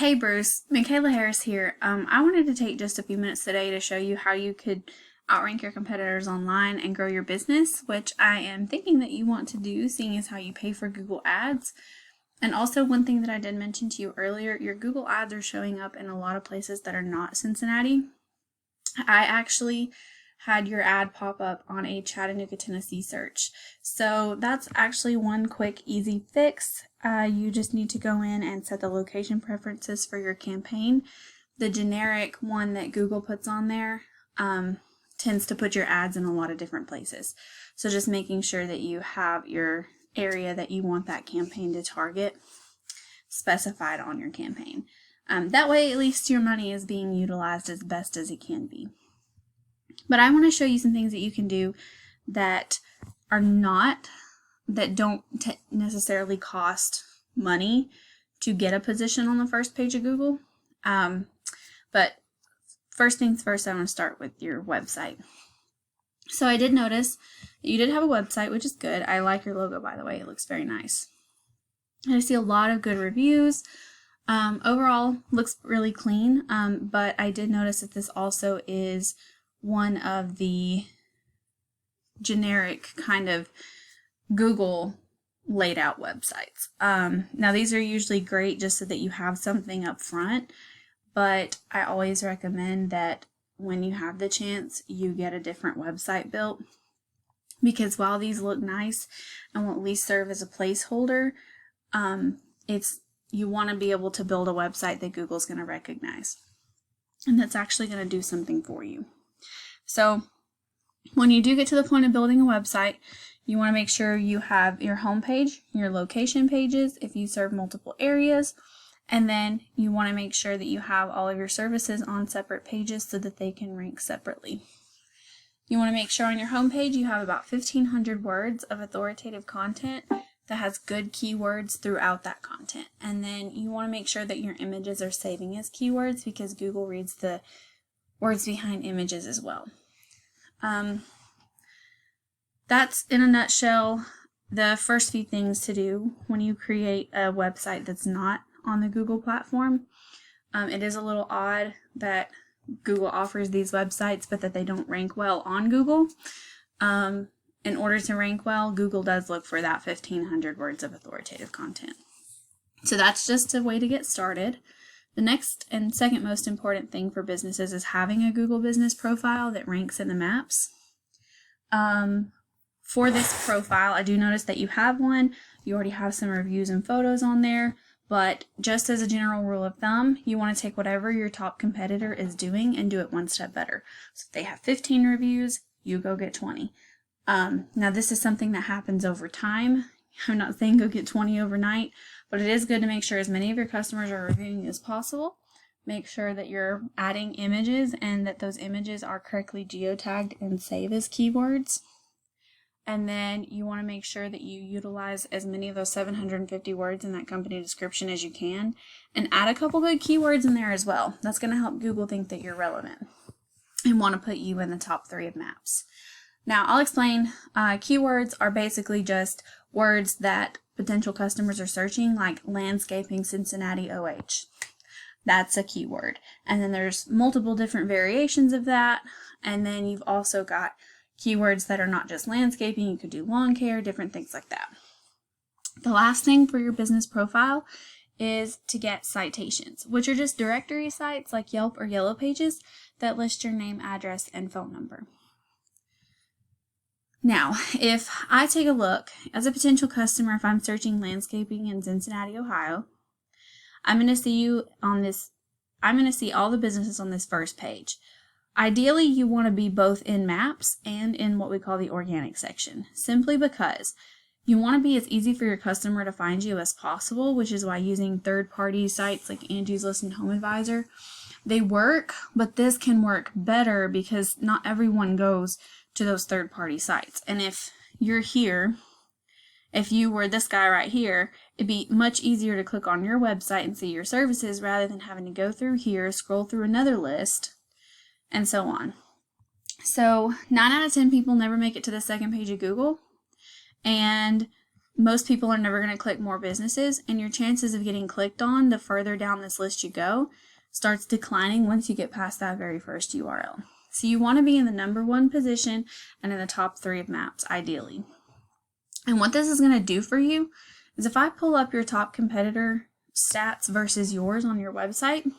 Hey Bruce, Michaela Harris here. I wanted to take just a few minutes today to show you how you could outrank your competitors online and grow your business, which I am thinking that you want to do, seeing as how you pay for Google Ads. And also one thing that I did mention to you earlier, your Google Ads are showing up in a lot of places that are not Cincinnati. I actually had your ad pop up on a Chattanooga, Tennessee search. So that's actually one quick, easy fix. You just need to go in and set the location preferences for your campaign. The generic one that Google puts on there tends to put your ads in a lot of different places. So just making sure that you have your area that you want that campaign to target specified on your campaign. That way, at least your money is being utilized as best as it can be. But I want to show you some things that you can do that don't necessarily cost money to get a position on the first page of Google. But first things first, I want to start with your website. So I did notice that you did have a website, which is good. I like your logo, by the way. It looks very nice. And I see a lot of good reviews. Overall, looks really clean, but I did notice that this also is one of the generic kind of Google laid out websites. Now these are usually great just so that you have something up front, but I always recommend that when you have the chance, you get a different website built, because while these look nice and will at least serve as a placeholder, you want to be able to build a website that Google's going to recognize and that's actually going to do something for you. So when you do get to the point of building a website, you want to make sure you have your home page, your location pages, if you serve multiple areas, and then you want to make sure that you have all of your services on separate pages so that they can rank separately. You want to make sure on your home page you have about 1,500 words of authoritative content that has good keywords throughout that content. And then you want to make sure that your images are saving as keywords, because Google reads the words behind images as well. That's in a nutshell the first few things to do when you create a website that's not on the Google platform. It is a little odd that Google offers these websites but that they don't rank well on Google. In order to rank well, Google does look for that 1,500 words of authoritative content. So that's just a way to get started. The next and second most important thing for businesses is having a Google business profile that ranks in the maps. For this profile, I do notice that you have one. You already have some reviews and photos on there, but just as a general rule of thumb, you want to take whatever your top competitor is doing and do it one step better. So if they have 15 reviews, you go get 20. Now this is something that happens over time. I'm not saying go get 20 overnight, but it is good to make sure as many of your customers are reviewing as possible. Make sure that you're adding images and that those images are correctly geotagged and save as keywords. And then you want to make sure that you utilize as many of those 750 words in that company description as you can, and add a couple good keywords in there as well. That's going to help Google think that you're relevant and want to put you in the top 3 of maps. Now I'll explain. Keywords are basically just words that potential customers are searching, like landscaping Cincinnati OH. That's a keyword. And then there's multiple different variations of that. And then you've also got keywords that are not just landscaping. You could do lawn care, different things like that. The last thing for your business profile is to get citations, which are just directory sites like Yelp or Yellow Pages that list your name, address, and phone number. Now, if I take a look as a potential customer, if I'm searching landscaping in Cincinnati, Ohio, I'm going to see all the businesses on this first page. Ideally, you want to be both in maps and in what we call the organic section, simply because you want to be as easy for your customer to find you as possible, which is why using third-party sites like Angie's List and Home Advisor, they work, but this can work better because not everyone goes to those third-party sites. And if you're here, if you were this guy right here, it'd be much easier to click on your website and see your services rather than having to go through here, scroll through another list, and so on. So 9 out of 10 people never make it to the second page of Google, and most people are never going to click more businesses, and your chances of getting clicked on the further down this list you go starts declining once you get past that very first URL. So you want to be in the #1 position and in the top 3 of maps, ideally. And what this is going to do for you is if I pull up your top competitor stats versus yours on your website,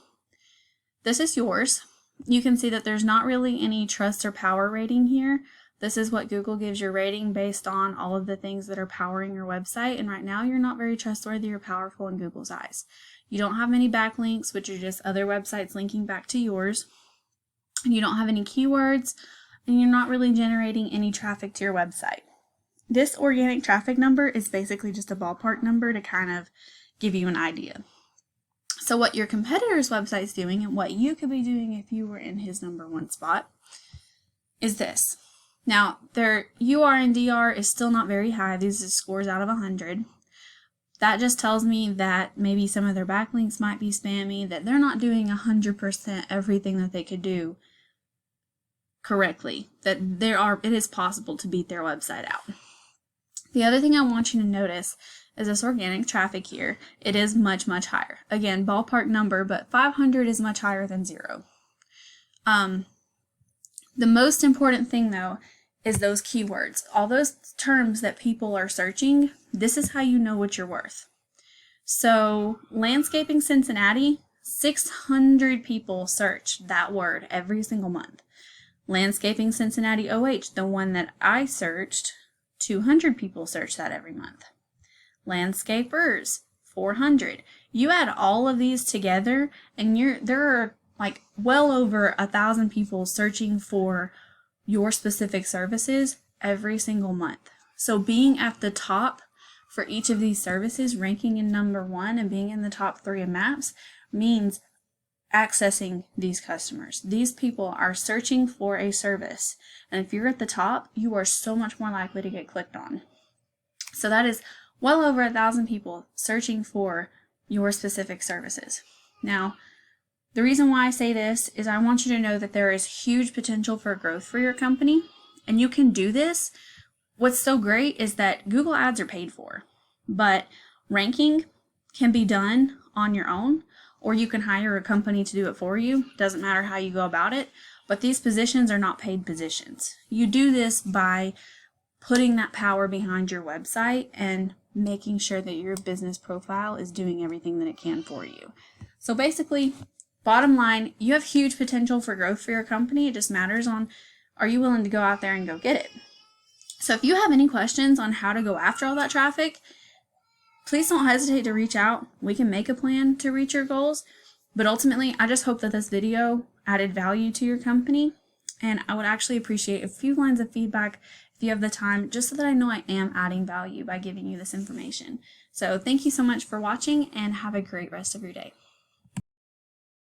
this is yours. You can see that there's not really any trust or power rating here. This is what Google gives your rating based on all of the things that are powering your website. And right now you're not very trustworthy or powerful in Google's eyes. You don't have many backlinks, which are just other websites linking back to yours. And you don't have any keywords, and you're not really generating any traffic to your website. This organic traffic number is basically just a ballpark number to kind of give you an idea. So what your competitor's website's doing and what you could be doing if you were in his #1 spot is this. Now, their UR and DR is still not very high. These are scores out of 100. That just tells me that maybe some of their backlinks might be spammy, that they're not doing 100% everything that they could do correctly, that it is possible to beat their website out. The other thing I want you to notice is this organic traffic here. It is much, much higher. Again, ballpark number, but 500 is much higher than 0. The most important thing, though, is those keywords. All those terms that people are searching, this is how you know what you're worth. So, landscaping Cincinnati, 600 people search that word every single month. Landscaping Cincinnati OH, the one that I searched, 200 people search that every month. Landscapers, 400. You add all of these together, and there are like well over 1,000 people searching for your specific services every single month. So being at the top for each of these services, ranking in #1 and being in the top 3 of maps, means accessing these customers. These people are searching for a service, and if you're at the top, you are so much more likely to get clicked on. So that is well over 1,000 people searching for your specific services. Now, the reason why I say this is I want you to know that there is huge potential for growth for your company, and you can do this. What's so great is that Google Ads are paid for, but ranking can be done on your own, or you can hire a company to do it for you. Doesn't matter how you go about it, but these positions are not paid positions. You do this by putting that power behind your website and making sure that your business profile is doing everything that it can for you. So basically, bottom line, you have huge potential for growth for your company. It just matters on, are you willing to go out there and go get it? So if you have any questions on how to go after all that traffic, please don't hesitate to reach out. We can make a plan to reach your goals. But ultimately, I just hope that this video added value to your company. And I would actually appreciate a few lines of feedback if you have the time, just so that I know I am adding value by giving you this information. So thank you so much for watching, and have a great rest of your day.